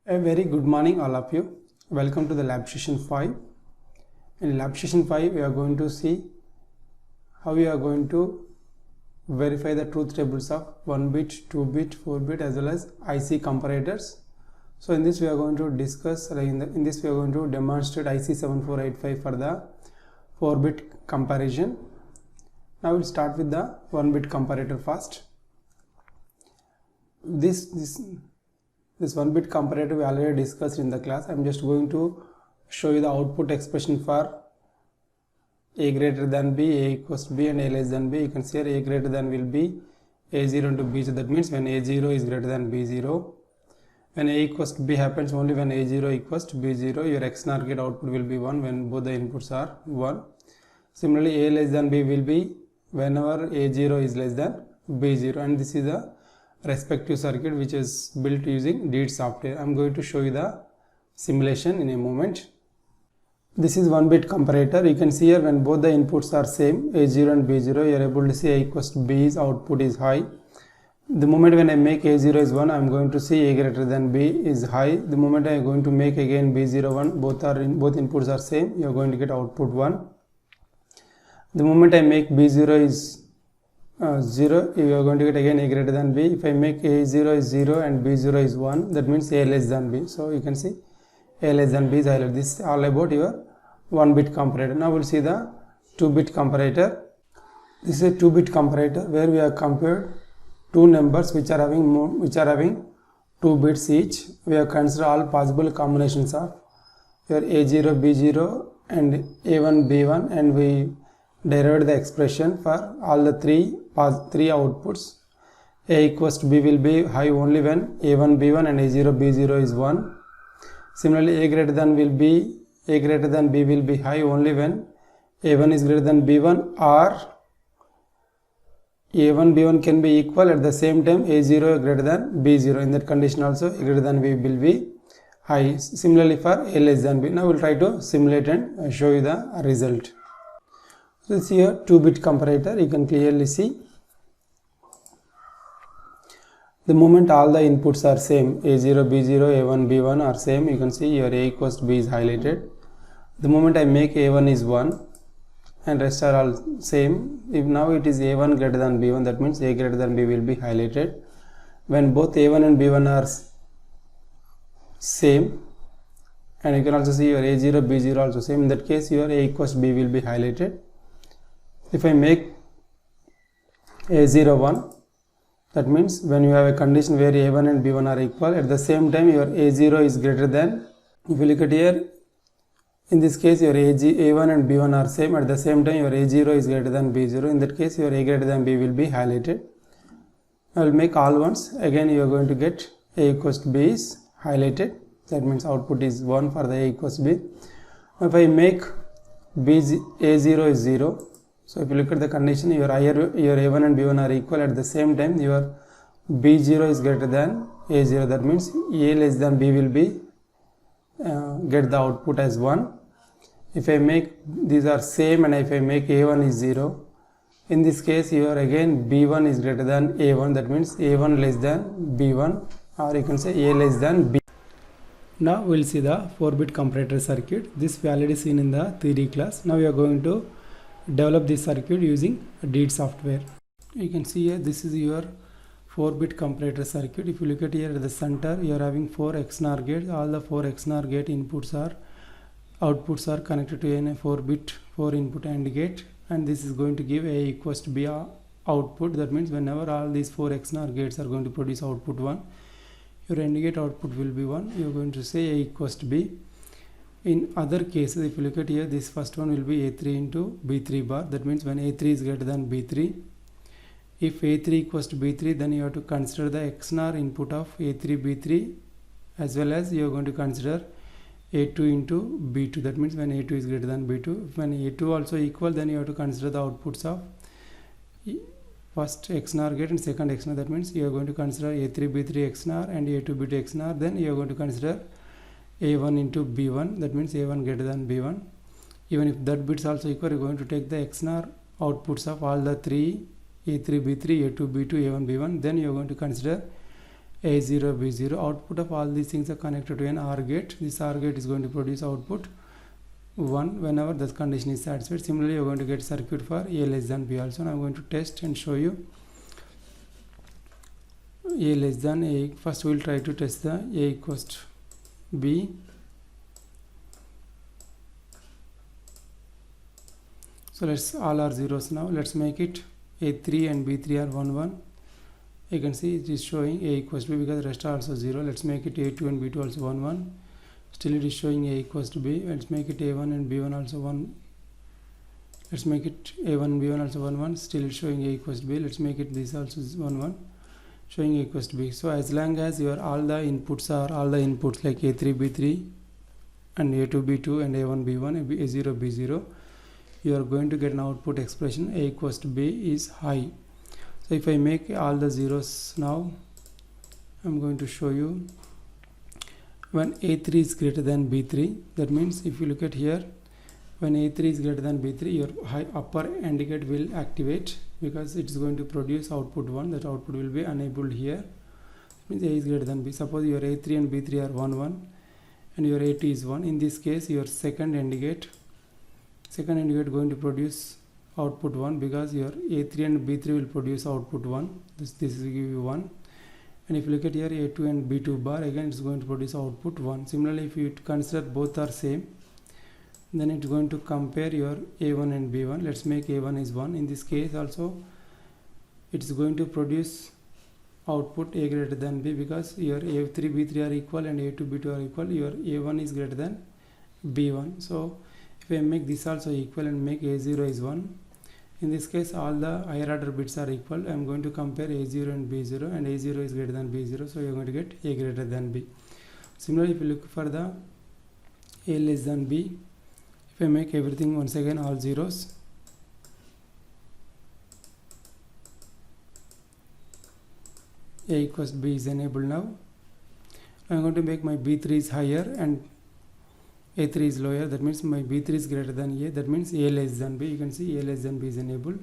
A very good morning all of you. Welcome to the lab session 5. In lab session 5 we are going to see how we are going to verify the truth tables of 1 bit, 2 bit, 4 bit as well as IC comparators. So in this we are going to discuss, in this we are going to demonstrate IC7485 for the 4 bit comparison. Now we'll start with the 1 bit comparator first. This 1 bit comparator we already discussed in the class. I'm just going to show you the output expression for a greater than b, a equals to b and a less than b. You can see here a greater than will be a0 into b0. That means when a0 is greater than b0. When a equals to b happens only when a0 equals to b0. Your XNOR gate output will be 1 when both the inputs are 1. Similarly, a less than b will be whenever a0 is less than b0, and this is the respective circuit which is built using DEED software. I'm going to show you the simulation in a moment. This is 1 bit comparator. You can see here when both the inputs are same, a0 and b0, you are able to see a equals to b's output is high. The moment when I make a0 is 1, I am going to see a greater than b is high. The moment I am going to make again b0 1, both inputs are same, you are going to get output 1. The moment I make b0 is 0, you are going to get again a greater than b. If I make a0 is 0 and b0 is 1, that means a less than b. So you can see a less than b is highlighted. This is all about your 1 bit comparator. Now we'll see the 2 bit comparator. This is a 2 bit comparator where we have compared two numbers which are having 2 bits each. We have considered all possible combinations of your a0 b0 and a1 b1, and we derived the expression for all the three outputs. A equals to b will be high only when a1 b1 and a0 b0 is 1. Similarly, a greater than b will be high only when a1 is greater than b1 or a1 b1 can be equal at the same time a0 greater than b0. In that condition also a greater than b will be high. Similarly for a less than b. Now we'll try to simulate and show you the result. So this is here 2 bit comparator. You can clearly see the moment all the inputs are same, a0 b0 a1 b1 are same, you can see your a equals to b is highlighted. The moment I make a1 is 1 and rest are all same, if now it is a1 greater than b1, that means a greater than b will be highlighted. When both a1 and b1 are same, and you can also see your a0 b0 also same, in that case your a equals to b will be highlighted. If I make a0 1, that means when you have a condition where a1 and b1 are equal, at the same time your a0 is greater than, if you look at here, in this case your a1 and b1 are same, at the same time your a0 is greater than b0, in that case your a greater than b will be highlighted. I will make all ones, again you are going to get a equals to b is highlighted, that means output is 1 for the a equals to b. If I make a0 is 0, so if you look at the condition, your a1 and b1 are equal, at the same time your b0 is greater than a0, that means a less than b will be get the output as 1. If I make these are same and if I make a1 is 0, in this case your again b1 is greater than a1, that means a1 less than b1, or you can say a less than b. Now we will see the 4 bit comparator circuit. This we already seen in the theory class. Now we are going to develop this circuit using DEED software. You can see here this is your 4 bit comparator circuit. If you look at here at the center, you are having 4 XNOR gates. All the 4 XNOR gate outputs are connected to a 4 bit 4 input AND gate, and this is going to give a equals to b output. That means whenever all these 4 XNOR gates are going to produce output 1, your AND gate output will be 1. You are going to say a equals to b. In other cases, if you look at here, this first one will be a3 into b3 bar. That means when a3 is greater than b3, if a3 equals to b3, then you have to consider the XNOR input of a3 b3, as well as you are going to consider a2 into b2. That means when a2 is greater than b2, when a2 also equal, then you have to consider the outputs of first XNOR gate and second XNOR. That means you are going to consider a3 b3 XNOR and a2 b2 XNOR. Then you are going to consider a1 into b1, that means a1 greater than b1. Even if that bits also equal, you are going to take the XNOR outputs of all the three a3 b3 a2 b2 a1 b1. Then you are going to consider A0, B0. Output of all these things are connected to an OR gate. This OR gate is going to produce output 1 whenever the condition is satisfied. Similarly, you are going to get circuit for A less than B also. Now I am going to test and show you A less than A. First we will try to test the A equals to B. So let's all are zeros now. Let's make it A3 and B3 are 1 1. You can see it is showing A equals to B because the rest are also 0. Let's make it A2 and B2 also 1 1. Still it is showing A equals to B. Let's make it A1 and B1 also 1. Let's make it A1 and B1 also 1 1. Still it's showing A equals to B. Let's make it this also 1 1. Showing A equals to B. So as long as your all the inputs like A3 B3 and A2 B2 and A1 B1 and A0 B0, you are going to get an output expression A equals to B is high. So if I make all the zeros now, I'm going to show you when A3 is greater than B3. That means if you look at here, when A3 is greater than B3, your high upper AND gate will activate because it is going to produce output 1. That output will be enabled here. That means A is greater than B. Suppose your A3 and B3 are 1 1 and your A2 is 1. In this case, your second AND gate going to produce output 1 because your A3 and B3 will produce output 1. This will give you 1. And if you look at here A2 and B2 bar, again it's going to produce output 1. Similarly, if you consider both are same, then it's going to compare your A1 and B1. Let's make A1 is 1. In this case also, it's going to produce output A greater than B because your A3 B3 are equal and A2 B2 are equal. Your A1 is greater than B1. So if I make this also equal and make A0 is 1, in this case all the higher order bits are equal. I am going to compare A0 and B0 and A0 is greater than B0, so you are going to get A greater than B. Similarly, if you look for the A less than B, if I make everything once again all zeros, A equals B is enabled now. I am going to make my B3 is higher and A3 is lower. That means my B3 is greater than A. That means A less than B. You can see A less than B is enabled.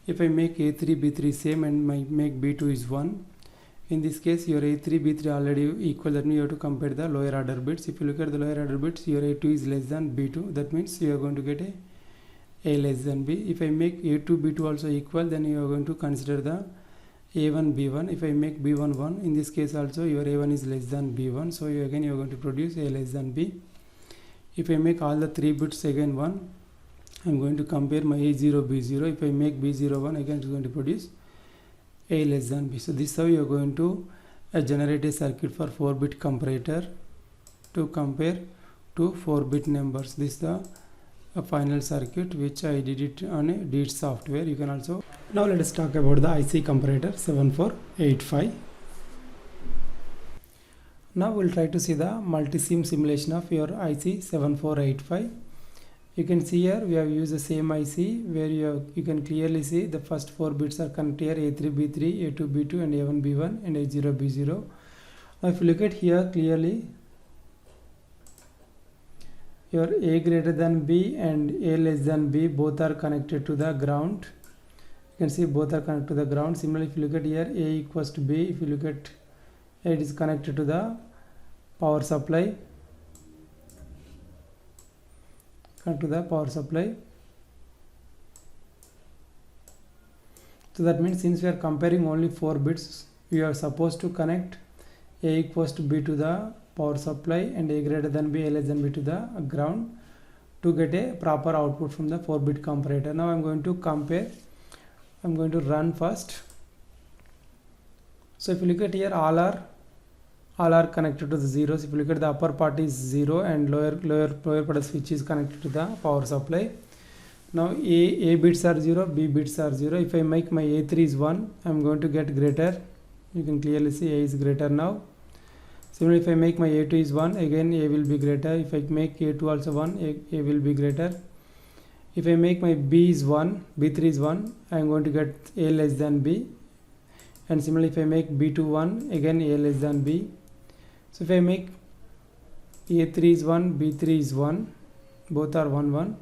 If I make A3 B3 same and make B2 is 1, in this case your A3 B3 already equal. That means you have to compare the lower order bits. If you look at the lower order bits, your A2 is less than B2. That means you are going to get A less than B. If I make A2 B2 also equal, then you are going to consider the A1 B1. If I make B1 1, in this case also your A1 is less than B1. So you are going to produce A less than B. If I make all the 3 bits again 1, I am going to compare my A0 B0. If I make B0 1, again it is going to produce A less than B. So this is how you are going to generate a circuit for 4-bit comparator to compare two 4-bit numbers. This is the final circuit which I did it on a DEET software. You can also. Now let us talk about the IC comparator 7485. Now we will try to see the multi-sim simulation of your IC 7485. You can see here we have used the same IC where you can clearly see the first 4 bits are connected here: A3 B3, A2 B2 and A1 B1 and A0 B0. Now if you look at here clearly, your A greater than B and A less than B both are connected to the ground. You can see both are connected to the ground. Similarly, if you look at here A equals to B, if you look at it is connected to the power supply. So that means since we are comparing only 4 bits, we are supposed to connect A equals to B to the power supply and A greater than B, A less than B to the ground to get a proper output from the 4-bit comparator. Now I am going to compare. I am going to run first. So if you look at here, all are connected to the zeros. If you look at the upper part is 0 and lower part of switch is connected to the power supply. Now A bits are 0, B bits are 0. If I make my A3 is 1, I am going to get greater. You can clearly see A is greater now. Similarly, if I make my A2 is 1, again A will be greater. If I make A2 also 1, A will be greater. If I make my B is 1, B3 is 1, I am going to get A less than B. And similarly, if I make B2 1, again A less than B. So if I make A3 is 1, B3 is 1, both are 1 1.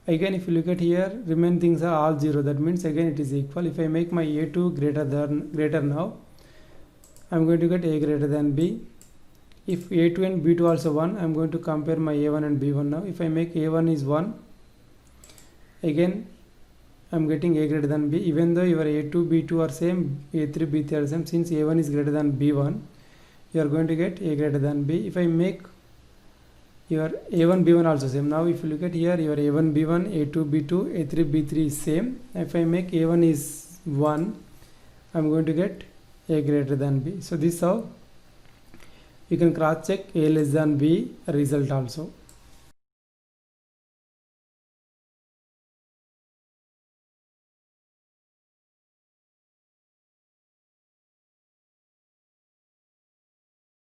Again, if you look at here, remaining things are all 0. That means again it is equal. If I make my A2 greater now, I'm going to get A greater than B. If A2 and B2 also 1, I'm going to compare my A1 and B1 now. If I make A1 is 1, again I'm getting A greater than B. Even though your A2, B2 are same, A3, B3 are same, since A1 is greater than B1, you are going to get A greater than B. If I make your A1, B1 also same. Now if you look at here, your A1, B1, A2, B2, A3, B3 is same. If I make A1 is 1, I'm going to get A greater than B. So this is how you can cross check A less than B result also.